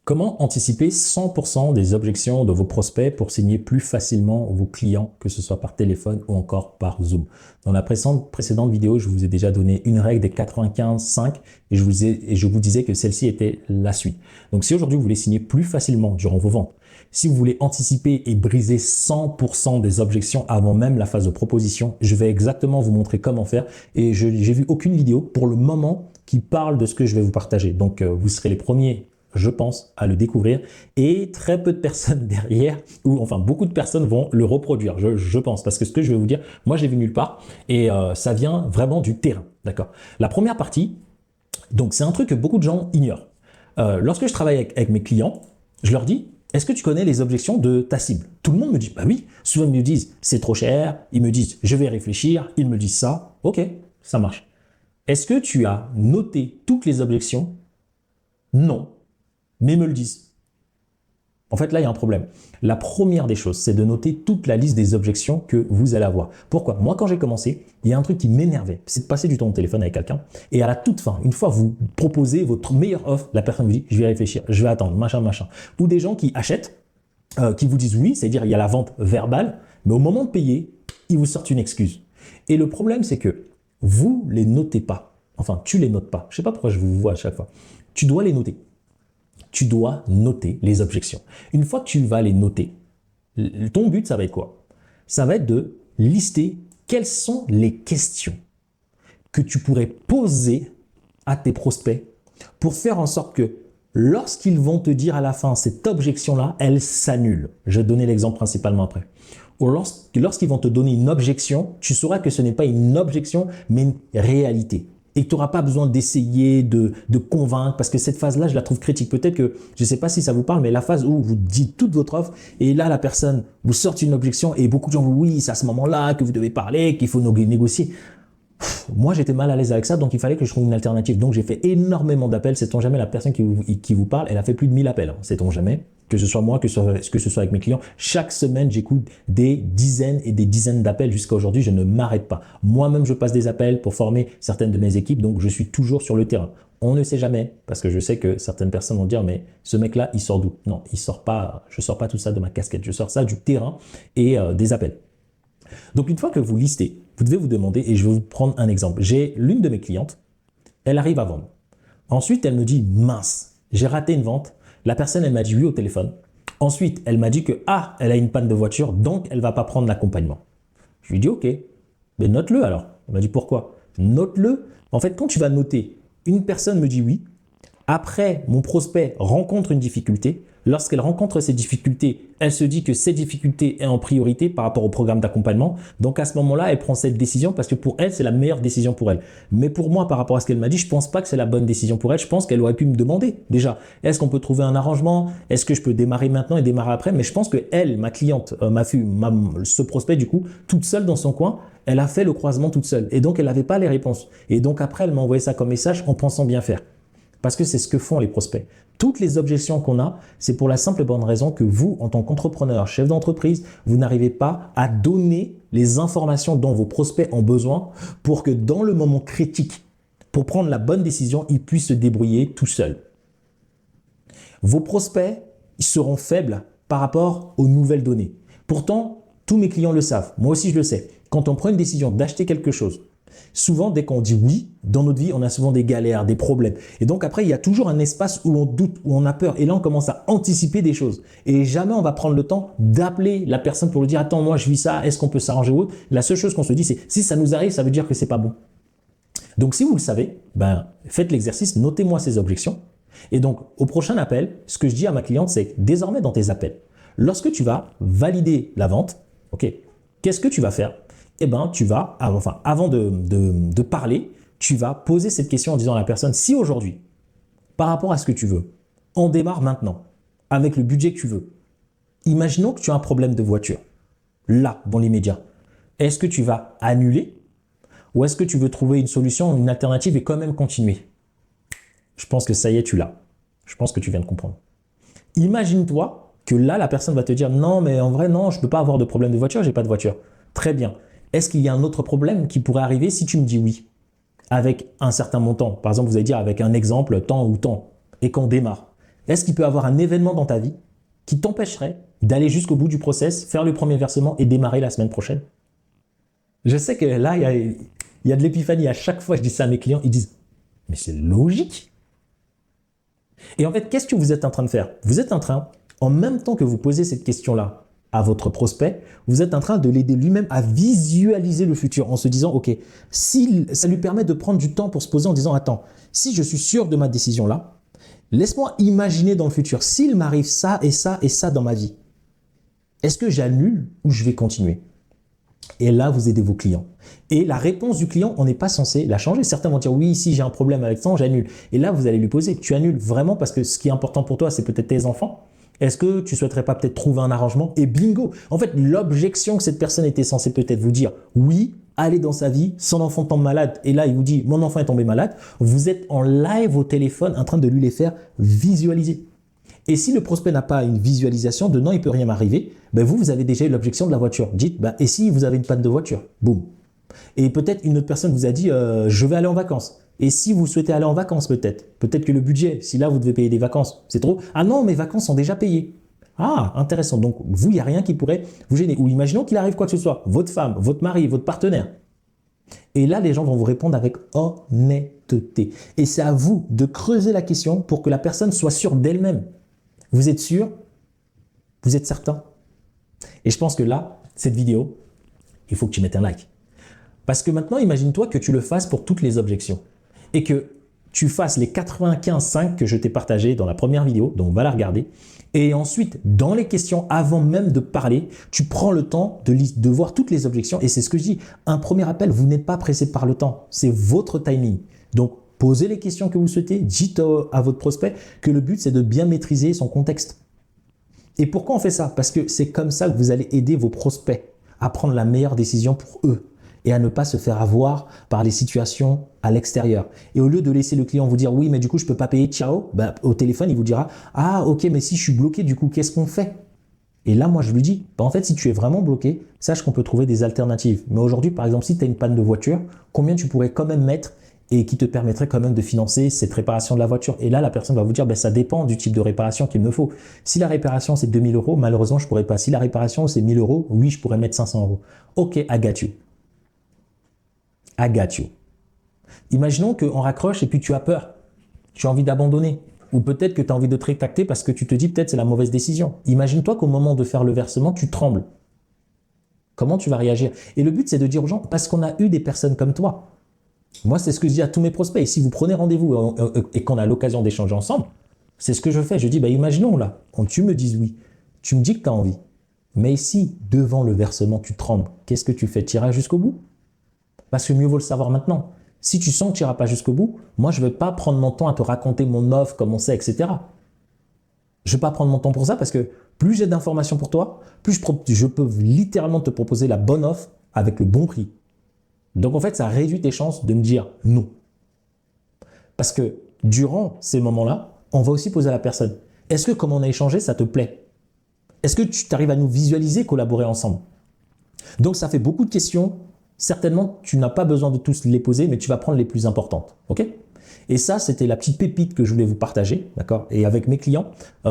Comment anticiper 100% des objections de vos prospects pour signer plus facilement vos clients, que ce soit par téléphone ou encore par Zoom? Dans la précédente vidéo, je vous ai déjà donné une règle des 95-5 et je vous disais que celle-ci était la suite. Donc si aujourd'hui vous voulez signer plus facilement durant vos ventes, si vous voulez anticiper et briser 100% des objections avant même la phase de proposition, je vais exactement vous montrer comment faire et j'ai vu aucune vidéo pour le moment qui parle de ce que je vais vous partager. Donc vous serez les premiers, je pense, à le découvrir et très peu de personnes derrière, ou enfin beaucoup de personnes vont le reproduire, je pense, parce que ce que je vais vous dire, moi j'ai vu nulle part et ça vient vraiment du terrain, d'accord? La première partie, donc c'est un truc que beaucoup de gens ignorent. Lorsque je travaille avec mes clients, je leur dis, est-ce que tu connais les objections de ta cible? Tout le monde me dit, bah oui, souvent ils me disent, c'est trop cher, ils me disent, je vais réfléchir, ils me disent ça, ok, ça marche. Est-ce que tu as noté toutes les objections? Non. Mais me le disent. En fait, là, il y a un problème. La première des choses, c'est de noter toute la liste des objections que vous allez avoir. Pourquoi? Moi, quand j'ai commencé, il y a un truc qui m'énervait, c'est de passer du temps au téléphone avec quelqu'un et à la toute fin, une fois vous proposez votre meilleure offre, la personne vous dit, je vais réfléchir, je vais attendre, machin, machin. Ou des gens qui achètent, qui vous disent oui, c'est-à-dire il y a la vente verbale, mais au moment de payer, ils vous sortent une excuse. Et le problème, c'est que vous les notez pas. Enfin, tu les notes pas. Je sais pas pourquoi je vous vois à chaque fois. Tu dois les noter. Tu dois noter les objections. Une fois que tu vas les noter, ton but, ça va être quoi? Ça va être de lister quelles sont les questions que tu pourrais poser à tes prospects pour faire en sorte que lorsqu'ils vont te dire à la fin cette objection-là, elle s'annule. Je vais donner l'exemple principalement après. Ou lorsqu'ils vont te donner une objection, tu sauras que ce n'est pas une objection, mais une réalité. Et tu n'auras pas besoin d'essayer de convaincre, parce que cette phase-là, je la trouve critique. Peut-être que, je ne sais pas si ça vous parle, mais la phase où vous dites toute votre offre, et là, la personne vous sort une objection, et beaucoup de gens vous disent, oui, c'est à ce moment-là que vous devez parler, qu'il faut négocier. Moi, j'étais mal à l'aise avec ça, donc il fallait que je trouve une alternative. Donc, j'ai fait énormément d'appels. Sait-on jamais, la personne qui vous parle, elle a fait plus de 1000 appels. Sait-on jamais, que ce soit moi, que ce soit avec mes clients. Chaque semaine, j'écoute des dizaines et des dizaines d'appels. Jusqu'à aujourd'hui, je ne m'arrête pas. Moi-même, je passe des appels pour former certaines de mes équipes, donc je suis toujours sur le terrain. On ne sait jamais, parce que je sais que certaines personnes vont dire, mais ce mec-là, il sort d'où? Non, il sort pas, je sors pas tout ça de ma casquette. Je sors ça du terrain et des appels. Donc, une fois que vous listez, vous devez vous demander, et je vais vous prendre un exemple. J'ai l'une de mes clientes, elle arrive à vendre. Ensuite, elle me dit, mince, j'ai raté une vente. La personne, elle m'a dit oui au téléphone. Ensuite, elle m'a dit que, elle a une panne de voiture, donc elle ne va pas prendre l'accompagnement. Je lui dis, ok, mais note-le alors. Elle m'a dit, pourquoi? Note-le. En fait, quand tu vas noter, une personne me dit oui, après, mon prospect rencontre une difficulté. Lorsqu'elle rencontre ces difficultés, elle se dit que cette difficulté est en priorité par rapport au programme d'accompagnement. Donc, à ce moment-là, elle prend cette décision parce que pour elle, c'est la meilleure décision pour elle. Mais pour moi, par rapport à ce qu'elle m'a dit, je pense pas que c'est la bonne décision pour elle. Je pense qu'elle aurait pu me demander déjà, est-ce qu'on peut trouver un arrangement? Est-ce que je peux démarrer maintenant et démarrer après? Mais je pense que elle, ma cliente, ce prospect du coup, toute seule dans son coin, elle a fait le croisement toute seule. Et donc, elle n'avait pas les réponses. Et donc, après, elle m'a envoyé ça comme message en pensant bien faire. Parce que c'est ce que font les prospects. Toutes les objections qu'on a, c'est pour la simple et bonne raison que vous, en tant qu'entrepreneur, chef d'entreprise, vous n'arrivez pas à donner les informations dont vos prospects ont besoin pour que dans le moment critique, pour prendre la bonne décision, ils puissent se débrouiller tout seuls. Vos prospects, ils seront faibles par rapport aux nouvelles données. Pourtant, tous mes clients le savent. Moi aussi, je le sais. Quand on prend une décision d'acheter quelque chose, souvent, dès qu'on dit oui, dans notre vie, on a souvent des galères, des problèmes. Et donc après, il y a toujours un espace où on doute, où on a peur. Et là, on commence à anticiper des choses. Et jamais on va prendre le temps d'appeler la personne pour lui dire « Attends, moi, je vis ça, est-ce qu'on peut s'arranger ou autre ?» La seule chose qu'on se dit, c'est « Si ça nous arrive, ça veut dire que c'est pas bon. » Donc, si vous le savez, faites l'exercice, notez-moi ces objections. Et donc, au prochain appel, ce que je dis à ma cliente, c'est que désormais, dans tes appels, lorsque tu vas valider la vente, ok, qu'est-ce que tu vas faire? Eh bien, tu vas, avant de parler, tu vas poser cette question en disant à la personne, si aujourd'hui, par rapport à ce que tu veux, on démarre maintenant, avec le budget que tu veux, imaginons que tu as un problème de voiture, là, dans l'immédiat, est-ce que tu vas annuler ou est-ce que tu veux trouver une solution, une alternative et quand même continuer? Je pense que ça y est, tu l'as. Je pense que tu viens de comprendre. Imagine-toi que là, la personne va te dire, non, mais en vrai, non, je ne peux pas avoir de problème de voiture, j'ai pas de voiture. Très bien. Est-ce qu'il y a un autre problème qui pourrait arriver si tu me dis oui, avec un certain montant? Par exemple, vous allez dire avec un exemple, temps ou temps, et qu'on démarre. Est-ce qu'il peut y avoir un événement dans ta vie qui t'empêcherait d'aller jusqu'au bout du process, faire le premier versement et démarrer la semaine prochaine? Je sais que là, il y a de l'épiphanie. À chaque fois, je dis ça à mes clients, ils disent « mais c'est logique ». Et en fait, qu'est-ce que vous êtes en train de faire? Vous êtes en train, en même temps que vous posez cette question-là à votre prospect, vous êtes en train de l'aider lui-même à visualiser le futur en se disant « ok, si ça lui permet de prendre du temps pour se poser en disant « attends, si je suis sûr de ma décision là, laisse-moi imaginer dans le futur, s'il m'arrive ça et ça et ça dans ma vie, est-ce que j'annule ou je vais continuer ?» Et là, vous aidez vos clients. Et la réponse du client, on n'est pas censé la changer. Certains vont dire, oui, si j'ai un problème avec ça, j'annule. Et là, vous allez lui poser, tu annules vraiment parce que ce qui est important pour toi, c'est peut-être tes enfants. Est-ce que tu ne souhaiterais pas peut-être trouver un arrangement? Et bingo! En fait, l'objection que cette personne était censée peut-être vous dire, oui, aller dans sa vie, son enfant tombe malade. Et là, il vous dit, mon enfant est tombé malade. Vous êtes en live au téléphone en train de lui les faire visualiser. Et si le prospect n'a pas une visualisation de non, il ne peut rien m'arriver, ben vous avez déjà eu l'objection de la voiture. Dites, ben, et si vous avez une panne de voiture? Boum. Et peut-être une autre personne vous a dit, je vais aller en vacances. Et si vous souhaitez aller en vacances peut-être que le budget, si là vous devez payer des vacances, c'est trop. Ah non, mes vacances sont déjà payées. Ah, intéressant. Donc vous, il n'y a rien qui pourrait vous gêner. Ou imaginons qu'il arrive quoi que ce soit, votre femme, votre mari, votre partenaire. Et là, les gens vont vous répondre avec honnêteté. Et c'est à vous de creuser la question pour que la personne soit sûre d'elle-même. Vous êtes sûr? Vous êtes certain? Et je pense que là, cette vidéo, il faut que tu mettes un like. Parce que maintenant, imagine-toi que tu le fasses pour toutes les objections. Et que tu fasses les 95 que je t'ai partagés dans la première vidéo, donc va la regarder. Et ensuite, dans les questions, avant même de parler, tu prends le temps de voir toutes les objections. Et c'est ce que je dis, un premier appel, vous n'êtes pas pressé par le temps. C'est votre timing. Donc, posez les questions que vous souhaitez, dites à votre prospect que le but, c'est de bien maîtriser son contexte. Et pourquoi on fait ça? Parce que c'est comme ça que vous allez aider vos prospects à prendre la meilleure décision pour eux et à ne pas se faire avoir par les situations à l'extérieur. Et au lieu de laisser le client vous dire « oui, mais du coup, je ne peux pas payer, ciao », ben, au téléphone, il vous dira « ah, ok, mais si je suis bloqué, du coup, qu'est-ce qu'on fait ?» Et là, moi, je lui dis ben, « en fait, si tu es vraiment bloqué, sache qu'on peut trouver des alternatives. Mais aujourd'hui, par exemple, si tu as une panne de voiture, combien tu pourrais quand même mettre et qui te permettrait quand même de financer cette réparation de la voiture. » Et là, la personne va vous dire, ben, ça dépend du type de réparation qu'il me faut. Si la réparation, c'est 2000 €, malheureusement, je ne pourrais pas. Si la réparation, c'est 1000 €, oui, je pourrais mettre 500 €. Ok, I got you. I got you. Imaginons qu'on raccroche et puis tu as peur. Tu as envie d'abandonner. Ou peut-être que tu as envie de te rétracter parce que tu te dis peut-être c'est la mauvaise décision. Imagine-toi qu'au moment de faire le versement, tu trembles. Comment tu vas réagir? Et le but, c'est de dire aux gens, parce qu'on a eu des personnes comme toi. Moi, c'est ce que je dis à tous mes prospects. Et si vous prenez rendez-vous et qu'on a l'occasion d'échanger ensemble, c'est ce que je fais. Je dis, bah, imaginons là, quand tu me dises oui, tu me dis que tu as envie. Mais si, devant le versement, tu trembles, qu'est-ce que tu fais? Tu iras jusqu'au bout? Parce que mieux vaut le savoir maintenant. Si tu sens que tu n'iras pas jusqu'au bout, moi, je ne vais pas prendre mon temps à te raconter mon offre, comme on sait, etc. Je ne vais pas prendre mon temps pour ça parce que plus j'ai d'informations pour toi, plus je peux littéralement te proposer la bonne offre avec le bon prix. Donc, en fait, ça réduit tes chances de me dire non. Parce que durant ces moments-là, on va aussi poser à la personne, est-ce que comme on a échangé, ça te plaît? Est-ce que tu arrives à nous visualiser, collaborer ensemble? Donc, ça fait beaucoup de questions. Certainement, tu n'as pas besoin de tous les poser, mais tu vas prendre les plus importantes. Ok? Et ça, c'était la petite pépite que je voulais vous partager, d'accord? Et avec mes clients,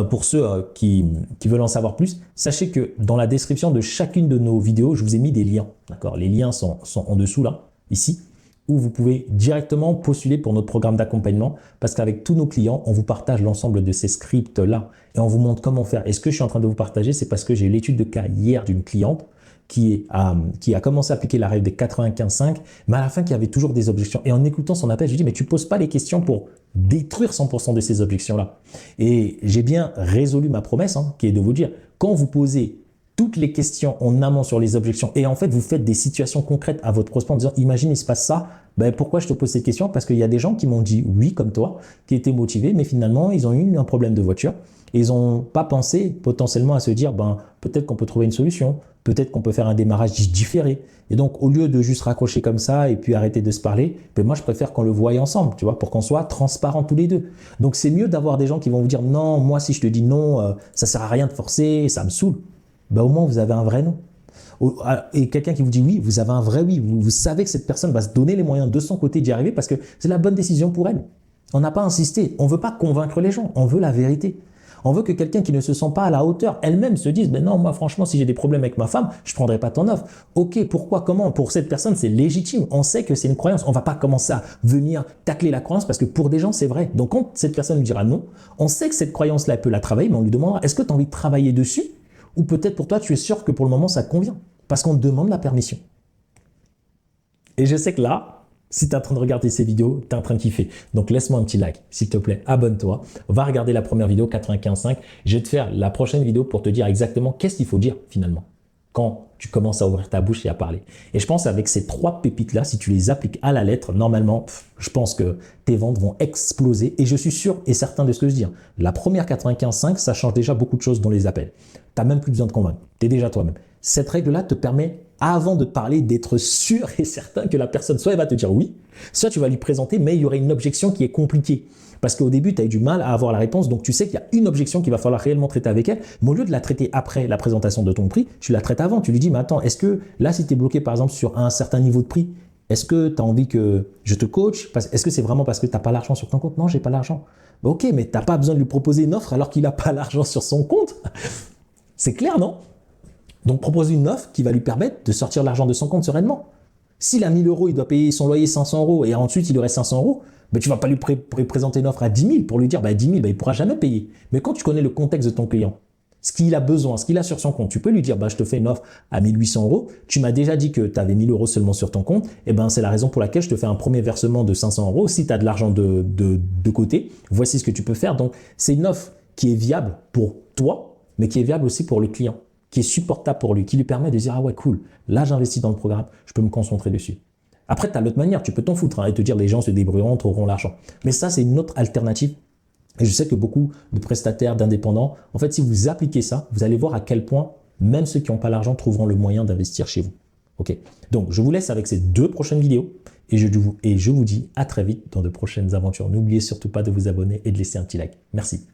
pour ceux qui veulent en savoir plus, sachez que dans la description de chacune de nos vidéos, je vous ai mis des liens, d'accord? Les liens sont en dessous, là, ici, où vous pouvez directement postuler pour notre programme d'accompagnement, parce qu'avec tous nos clients, on vous partage l'ensemble de ces scripts-là, et on vous montre comment faire. Et ce que je suis en train de vous partager, c'est parce que j'ai eu l'étude de cas hier d'une cliente qui a commencé à appliquer la règle des 95-5, mais à la fin qui avait toujours des objections. Et en écoutant son appel, je lui dis, mais tu ne poses pas les questions pour détruire 100% de ces objections-là. Et j'ai bien résolu ma promesse, qui est de vous dire, quand vous posez toutes les questions en amont sur les objections, et en fait, vous faites des situations concrètes à votre prospect en disant, imagine, il se passe ça, ben, pourquoi je te pose cette question? Parce qu'il y a des gens qui m'ont dit oui, comme toi, qui étaient motivés, mais finalement, ils ont eu un problème de voiture. Et ils n'ont pas pensé potentiellement à se dire, ben, peut-être qu'on peut trouver une solution, peut-être qu'on peut faire un démarrage différé. Et donc, au lieu de juste raccrocher comme ça et puis arrêter de se parler, ben moi, je préfère qu'on le voie ensemble, tu vois, pour qu'on soit transparents tous les deux. Donc, c'est mieux d'avoir des gens qui vont vous dire, non, moi, si je te dis non, ça sert à rien de forcer, ça me saoule. Ben, au moins, vous avez un vrai non. Et quelqu'un qui vous dit oui, vous avez un vrai oui. Vous savez que cette personne va se donner les moyens de son côté d'y arriver parce que c'est la bonne décision pour elle. On n'a pas insisté. On ne veut pas convaincre les gens. On veut la vérité. On veut que quelqu'un qui ne se sent pas à la hauteur, elle-même se dise, ben non, moi franchement, si j'ai des problèmes avec ma femme, je ne prendrai pas ton offre. Ok, pourquoi, comment? Pour cette personne, c'est légitime. On sait que c'est une croyance. On ne va pas commencer à venir tacler la croyance parce que pour des gens, c'est vrai. Donc quand cette personne lui dira non, on sait que cette croyance-là, elle peut la travailler, mais on lui demandera, est-ce que tu as envie de travailler dessus? Ou peut-être pour toi, tu es sûr que pour le moment, ça te convient. Parce qu'on te demande la permission. Et je sais que là, si tu es en train de regarder ces vidéos, tu es en train de kiffer. Donc, laisse-moi un petit like, s'il te plaît, abonne-toi. Va regarder la première vidéo, 95.5. Je vais te faire la prochaine vidéo pour te dire exactement qu'est-ce qu'il faut dire finalement quand tu commences à ouvrir ta bouche et à parler. Et je pense avec ces 3 pépites-là, si tu les appliques à la lettre, normalement, je pense que tes ventes vont exploser. Et je suis sûr et certain de ce que je dis. La première 95.5, ça change déjà beaucoup de choses dans les appels. Tu n'as même plus besoin de convaincre. Tu es déjà toi-même. Cette règle-là te permet, avant de parler, d'être sûr et certain que la personne, soit elle va te dire oui, soit tu vas lui présenter, mais il y aurait une objection qui est compliquée. Parce qu'au début, tu as eu du mal à avoir la réponse, donc tu sais qu'il y a une objection qu'il va falloir réellement traiter avec elle. Mais au lieu de la traiter après la présentation de ton prix, tu la traites avant. Tu lui dis, mais attends, est-ce que là, si tu es bloqué par exemple sur un certain niveau de prix, est-ce que tu as envie que je te coach? Est-ce que c'est vraiment parce que tu n'as pas l'argent sur ton compte? Non, j'ai pas l'argent. Ok, mais tu n'as pas besoin de lui proposer une offre alors qu'il n'a pas l'argent sur son compte. C'est clair, non? Donc, propose une offre qui va lui permettre de sortir l'argent de son compte sereinement. S'il a 1000 euros, il doit payer son loyer 500 euros et ensuite il lui reste 500 euros, ben, tu ne vas pas lui présenter une offre à 10 000 pour lui dire 10 000, ben, il ne pourra jamais payer. Mais quand tu connais le contexte de ton client, ce qu'il a besoin, ce qu'il a sur son compte, tu peux lui dire je te fais une offre à 1800 euros. Tu m'as déjà dit que tu avais 1000 euros seulement sur ton compte. Et ben, c'est la raison pour laquelle je te fais un premier versement de 500 euros. Si tu as de l'argent de côté, voici ce que tu peux faire. Donc, c'est une offre qui est viable pour toi, mais qui est viable aussi pour le client, qui est supportable pour lui, qui lui permet de dire « Ah ouais, cool, là j'investis dans le programme, je peux me concentrer dessus. » Après, tu as l'autre manière, tu peux t'en foutre et te dire « Les gens se débrouilleront, trouveront l'argent. » Mais ça, c'est une autre alternative. Et je sais que beaucoup de prestataires, d'indépendants, en fait, si vous appliquez ça, vous allez voir à quel point même ceux qui n'ont pas l'argent trouveront le moyen d'investir chez vous. Ok. Donc, je vous laisse avec ces 2 prochaines vidéos et je vous dis à très vite dans de prochaines aventures. N'oubliez surtout pas de vous abonner et de laisser un petit like. Merci.